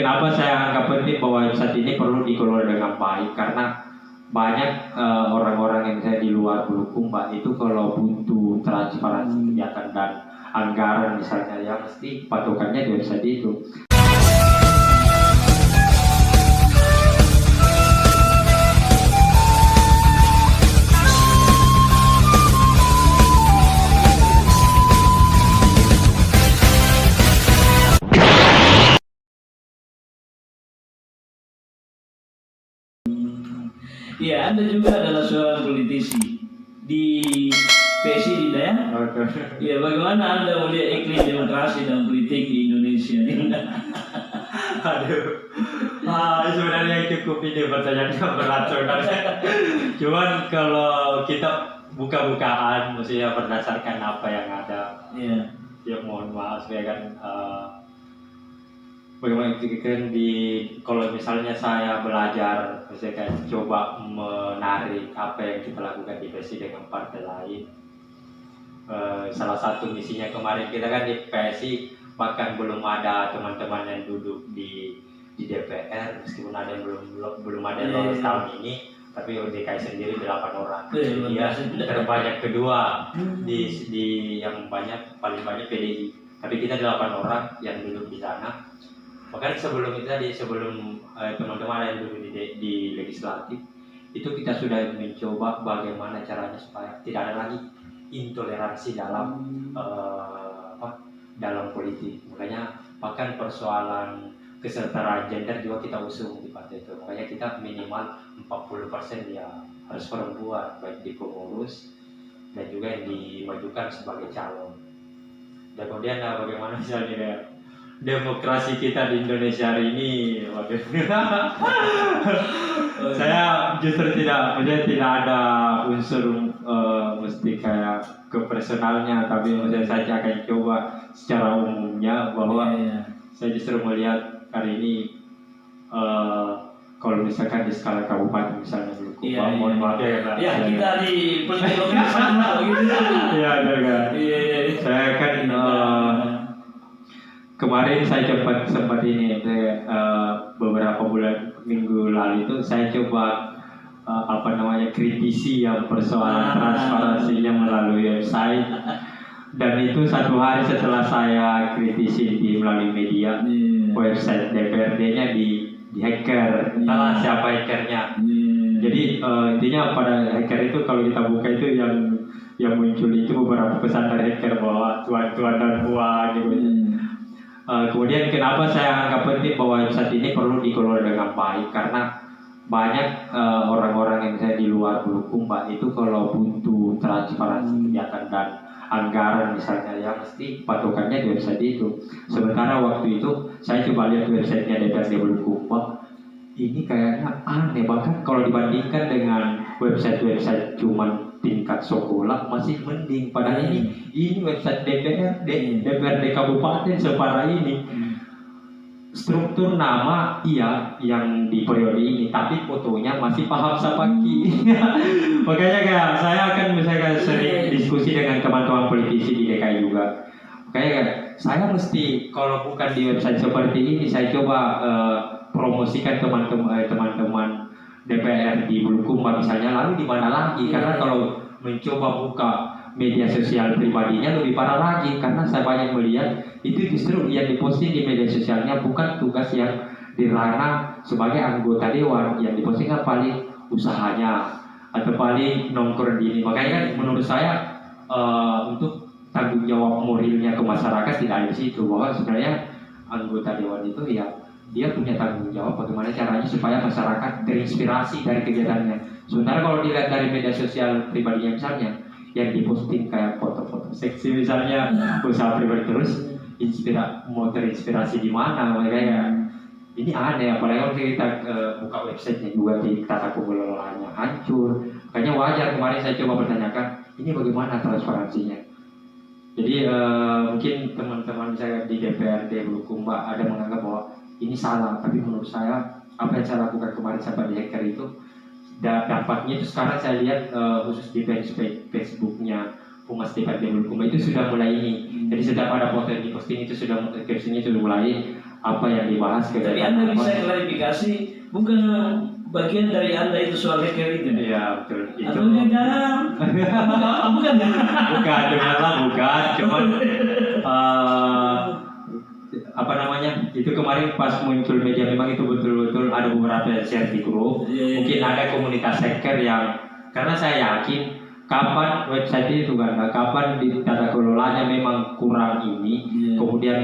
kenapa saya anggap penting bahwa website ini perlu dikelola dengan baik, karena banyak orang-orang yang saya di luar Bulukumba itu kalau butuh transparansi kegiatan dan anggaran misalnya, ya mesti patokannya di website itu. Iya, Anda juga adalah seorang politisi di PSI tidak ya? Iya, bagaimana Anda melihat iklim demokrasi dan politik di Indonesia? Aduh, sebenarnya cukup ini pertanyaannya berat sebenarnya. Cuman kalau kita buka-bukaan, maksudnya berdasarkan apa yang ada. Iya. Ya mohon maaf ya kan. Bagaimana kan kalau misalnya saya belajar, misalnya kayak coba menarik apa yang kita lakukan di PSI dengan partai lain. Salah satu misinya kemarin kita kan di PSI, bahkan belum ada teman-teman yang duduk di DPR, meskipun ada yang belum ada yang lolos tahun ini, tapi DKI sendiri 8 orang. Dia terbanyak kedua di yang paling banyak PDI. Tapi kita 8 orang yang duduk di sana. Bahkan sebelum teman-teman yang duduk di legislatif itu kita sudah mencoba bagaimana caranya supaya tidak ada lagi intoleransi dalam politik. Makanya bahkan persoalan kesetaraan gender juga kita usung di partai itu. Makanya kita minimal 40% ya harus perempuan, baik di pengurus dan juga yang dimajukan sebagai calon. Dan kemudian bagaimana misalnya demokrasi kita di Indonesia hari ini, saya justru tidak ada unsur mesti kayak ke personalnya, tapi saya akan coba secara umumnya bahwa saya justru melihat hari ini kalau misalkan di skala kabupaten misalnya Bulukumba, mohon maaf ya, kita di penelitian sana gitu. Iya, saya kan kemarin saya sempat ini beberapa minggu lalu itu saya coba kritisi yang persoalan transparansinya melalui website, dan itu satu hari setelah saya kritisi melalui media, website DPRD-nya di hacker, entahlah siapa hackernya. Jadi intinya pada hacker itu kalau kita buka itu yang muncul itu beberapa pesan dari hacker bahwa tuan-tuan dan puan gitu. Kemudian kenapa saya anggap penting bahwa website ini perlu dikelola dengan baik, karena banyak orang-orang yang saya di luar Bulukumba itu kalau butuh transparansi kegiatan dan anggaran misalnya, ya mesti patokannya di website itu. Sementara waktu itu saya coba lihat websitenya DPRD Bulukumba, ini kayaknya aneh, bahkan kalau dibandingkan dengan website-website cuman tingkat sekolah masih mending. Padahal ini website DPRD Kabupaten separah ini. Struktur nama iya yang di periode ini, tapi fotonya masih paham Sapaki. Makanya kayak saya akan misalkan sering diskusi dengan teman-teman politisi di DKI juga. Kayak saya mesti kalau bukan di website seperti ini, saya coba promosikan teman-teman DPR di Bulukumba misalnya, lalu di mana lagi? Karena kalau mencoba buka media sosial pribadinya lebih parah lagi, karena saya banyak melihat itu justru yang diposting di media sosialnya bukan tugas yang dirana sebagai anggota dewan, yang diposting kan paling usahanya atau paling nongkrong di ini. Makanya kan menurut saya untuk tanggung jawab moralnya ke masyarakat tidak ada di situ, bahwa sebenarnya anggota dewan itu ya dia punya tanggung jawab bagaimana caranya supaya masyarakat terinspirasi dari kegiatannya. Sementara kalau dilihat dari media sosial pribadinya misalnya, yang diposting kayak foto-foto seksi misalnya, usaha pribadi terus mau terinspirasi di mana? Makanya ini aneh, apalagi kalau kita buka websitenya juga di tata kelolanya hancur. Makanya wajar kemarin saya coba pertanyakan, ini bagaimana transparansinya? Jadi mungkin teman-teman saya di DPRD Bulukumba ada menganggap bahwa ini salah, tapi menurut saya apa yang saya lakukan kemarin sampai di hacker itu dampaknya itu sekarang saya lihat khusus di Facebooknya Humas DPRD Bulukumba itu sudah mulai ini. Jadi setiap ada foto yang diposting itu sudah captionnya sudah mulai apa yang dibahas Tapi kegiatan Anda apa. bisa klarifikasi, bukan bagian dari Anda itu soal hacker itu. Iya betul itu. Atau jangan, bukan ya? Bukan, dengarlah bukan, cuman apa namanya itu kemarin pas muncul media memang itu betul-betul ada beberapa yang share di grup. Mungkin ada komunitas hacker yang karena saya yakin kapan website itu kan, kapan di tata kelolanya memang kurang ini, kemudian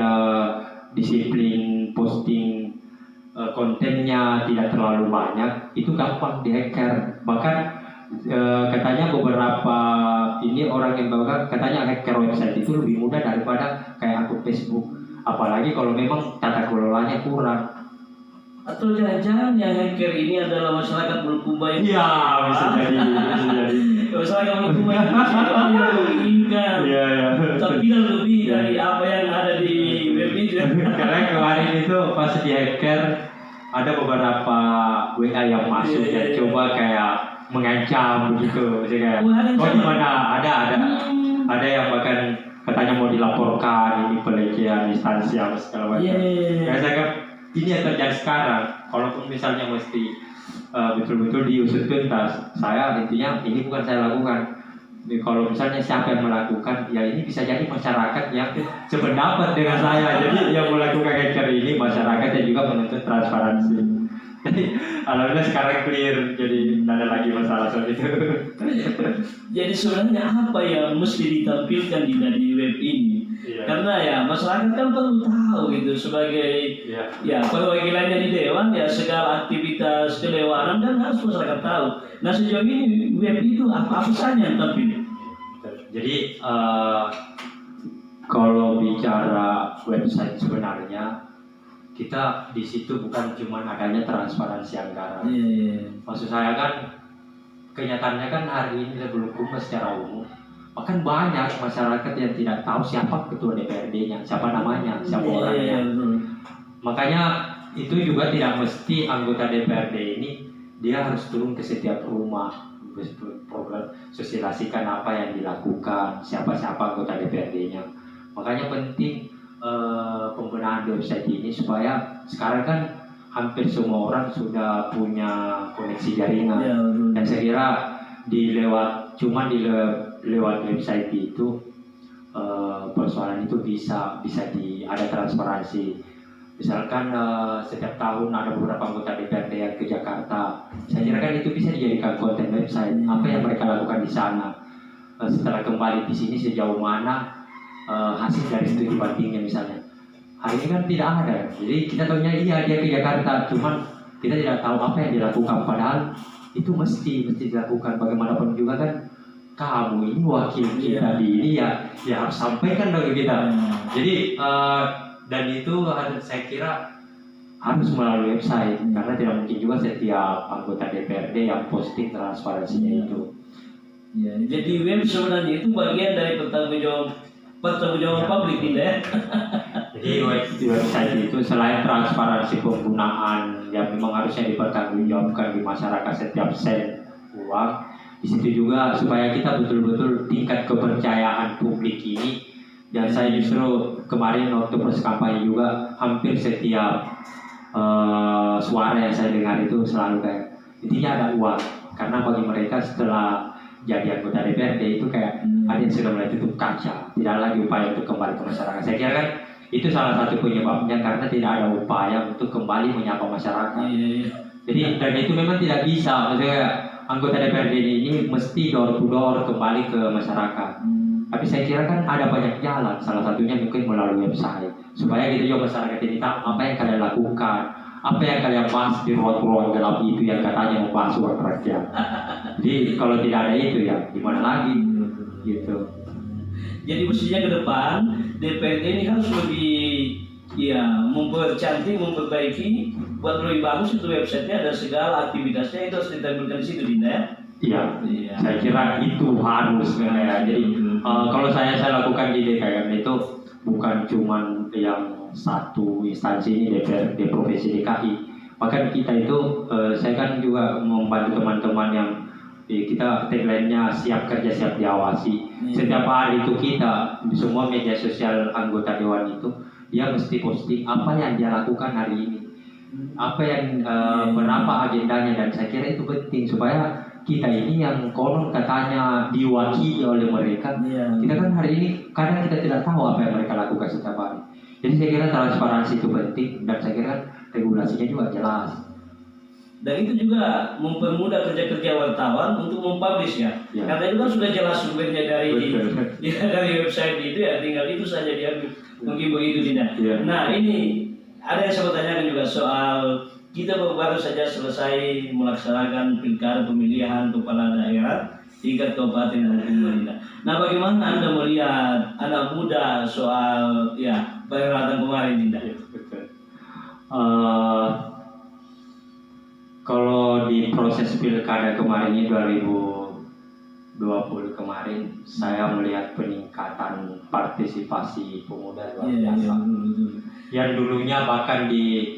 disiplin posting kontennya tidak terlalu banyak, itu gampang dihacker. Bahkan katanya beberapa ini orang yang bahkan katanya hacker website itu lebih mudah daripada kayak akun Facebook, apalagi kalau memang tata kelolanya kurang. Atau jangan-jangan yang hacker ini adalah masyarakat Bulukumba yang Iya bisa jadi. masyarakat Bulukumba yang menginginkan Iya. tampilan lebih dari apa yang ada di web itu. Karena kemarin itu pas di hacker ada beberapa WA yang masuk dan coba kayak mengancam begitu, kayak di mana ada yang bahkan katanya mau dilaporkan ini pelecehan instansi yang segala macam. Kayak saya kan ini yang terjadi sekarang. Kalaupun misalnya mesti betul-betul diusut tuntas, saya intinya ini bukan saya lakukan. Kalau misalnya siapa yang melakukan, ya ini bisa jadi masyarakat yang sependapat dengan saya. Jadi yang melakukan hacker ini masyarakat yang juga menuntut transparansi. Jadi alhamdulillah sekarang clear, jadi tidak ada lagi masalah soal itu. Jadi sebenarnya apa yang mesti ditampilkan di web ini? Karena ya masyarakat kan perlu tahu gitu sebagai ya perwakilannya di dewan, ya segala aktivitas kedewanan kan harus masyarakat tahu. Nah sejauh ini web itu apa saja yang tampil? Jadi kalau bicara website sebenarnya kita di situ bukan cuma adanya transparansi anggaran. Maksud saya kan kenyataannya kan hari ini Bulukumba secara umum bahkan banyak masyarakat yang tidak tahu siapa ketua DPRD-nya, siapa namanya, siapa orangnya. Makanya itu juga tidak mesti anggota DPRD ini dia harus turun ke setiap rumah, program sosialisasikan apa yang dilakukan, siapa-siapa anggota DPRD-nya. Makanya penting pembenahan di website ini supaya sekarang kan hampir semua orang sudah punya koneksi jaringan. Dan saya kira lewat website itu persoalan itu bisa ada transparansi. Misalkan setiap tahun ada beberapa anggota DPRD yang ke Jakarta, saya kira kan itu bisa dijadikan konten website apa yang mereka lakukan di sana. Setelah kembali di sini sejauh mana hasil dari studi bandingnya misalnya. Hari ini kan tidak ada, jadi kita tahunya iya dia ke Jakarta, cuman kita tidak tahu apa yang dilakukan. Padahal itu mesti dilakukan. Bagaimanapun juga kan kamu ini wakil kita di ini ya harus sampaikan dong kita. Jadi dan itu saya kira harus melalui website karena tidak mungkin juga setiap anggota DPRD yang posting transparansinya itu. Ya, jadi web sebenarnya itu bagian dari pertanggungjawaban publik tidak ya? Jadi website itu selain transparansi penggunaan yang memang harusnya dipertanggungjawabkan di masyarakat setiap sen uang, di situ juga supaya kita betul-betul tingkat kepercayaan publik ini. Dan saya justru kemarin waktu proses kampanye juga hampir setiap suara yang saya dengar itu selalu kayak intinya ada uang, karena bagi mereka setelah jadi anggota DPRD itu kayak ada yang sudah mulai tutup kaca, tidak lagi upaya untuk kembali ke masyarakat. Saya kira kan itu salah satu penyebabnya karena tidak ada upaya untuk kembali menyapa masyarakat. Jadi dan itu memang tidak bisa, maksudnya anggota DPRD ini mesti door to door kembali ke masyarakat. Tapi saya kira kan ada banyak jalan, salah satunya mungkin melalui website supaya kita juga masyarakat ini tahu apa yang kalian lakukan, apa yang kalian bahas di ruang-ruang gelap itu yang katanya membahas uang rakyat. Jadi kalau tidak ada itu ya gimana lagi gitu. Jadi mestinya ke depan DPRD ini harus lebih mempercantik, memperbaiki, buat lebih bagus itu websitenya, ada segala aktivitasnya itu harus ditampilkan di situ, Dinda ya. Iya, saya kira itu harus ya. Jadi kalau saya lakukan di DKM itu bukan cuma yang satu instansi ini DPRD Provinsi DKI. Bahkan kita itu saya kan juga membantu teman-teman yang kita tagline-nya siap kerja siap diawasi. Setiap hari itu kita semua media sosial anggota dewan itu dia mesti posting apa yang dia lakukan hari ini, apa yang berapa agendanya, dan saya kira itu penting supaya kita ini yang konon katanya diwakili oleh mereka, kita kan hari ini kadang kita tidak tahu apa yang mereka lakukan setiap hari. Jadi saya kira transparansi itu penting, dan saya kira regulasinya juga jelas. Dan itu juga mempermudah kerja-kerja wartawan untuk mempublish ya. Karena itu kan sudah jelas sumbernya dari dari website itu ya, tinggal itu saja diambil. Mungkin begitu tidak. Nah ini ada yang saya mau tanyakan juga soal kita baru saja selesai melaksanakan pilkada pemilihan kepala daerah tingkat kabupaten maupun Madinah. Nah bagaimana Anda melihat anak muda soal ya perhelatan kemarin tidak? Kalau di proses pilkada kemarin ini 2020 kemarin, saya melihat peningkatan partisipasi pemuda luar biasa. Yang dulunya bahkan di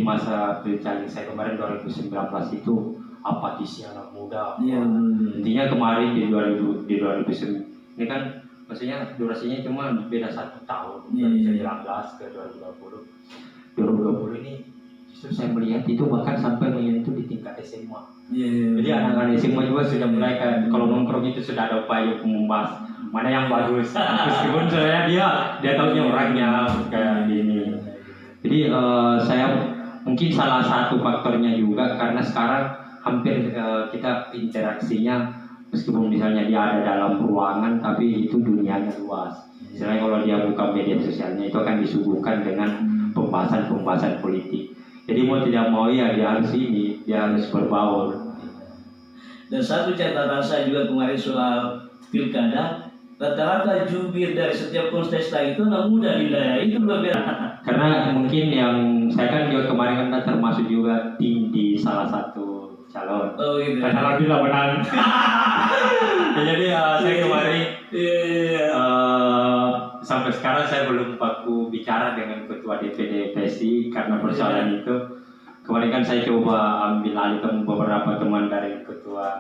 masa pilkada saya kemarin 2019 itu apatis anak muda. Intinya kemarin di 2019 ini kan maksudnya durasinya cuma beda 1 tahun, 2019 ke 2020. 2020 ini justru saya melihat itu bahkan sampai menyentuh di tingkat SMA. Jadi anak-anak SMA juga sudah mulai kayak kalau nongkrong itu sudah ada upaya membahas mana yang bagus. Meskipun sebenarnya dia tahunya orangnya kayak gini. Jadi saya mungkin salah satu faktornya juga karena sekarang hampir kita interaksinya meskipun misalnya dia ada dalam ruangan tapi itu dunianya luas. Misalnya kalau dia buka media sosialnya itu akan disuguhkan dengan pembahasan politik. Jadi mau tidak mau ya dia harus berbaur. Dan satu catatan saya juga kemarin soal pilkada, rata-rata jubir dari setiap kontestan itu anak muda itu luar biasa. Karena mungkin yang saya kan juga kemarin kan termasuk juga tim di salah satu calon. Oh gitu. Dan alhamdulillah menang. Jadi saya kemarin sampai sekarang saya belum baku bicara dengan ketua DPD PSI karena persoalan itu. Kemarin kan saya coba ambil alih beberapa teman dari ketua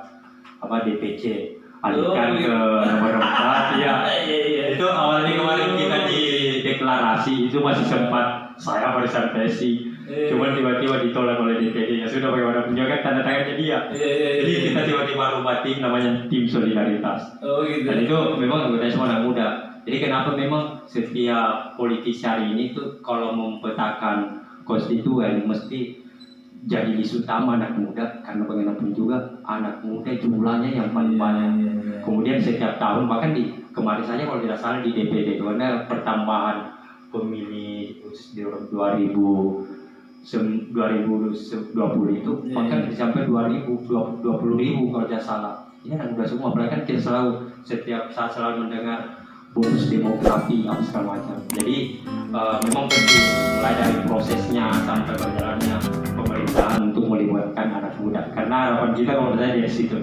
DPC alihkan ke nomor 4. Itu awalnya kemarin kita di deklarasi itu masih sempat saya barisan PSI. Cuman tiba-tiba ditolak oleh DPD. Ya sudah bagaimana punya kan tanda tangannya dia. Jadi kita tiba-tiba rubah tim namanya tim solidaritas. Dan itu memang udah semua anak muda. Jadi kenapa memang setiap politisi hari ini tuh kalau mempetakan konstituen mesti jadi isu utama anak muda, karena bagaimanapun juga anak muda jumlahnya yang paling banyak. Kemudian setiap tahun bahkan kemarin saja kalau tidak salah di DPD karena pertambahan pemilih di 2020 itu bahkan sampai 20.000 kalau tidak salah. Ini anak muda semua, apalagi kan kita setiap saat selalu mendengar bonus demografi apa segala macam. Jadi memang penting mulai dari prosesnya sampai berjalannya pemerintahan untuk melibatkan anak muda. Karena harapan kita kalau saya dari situ.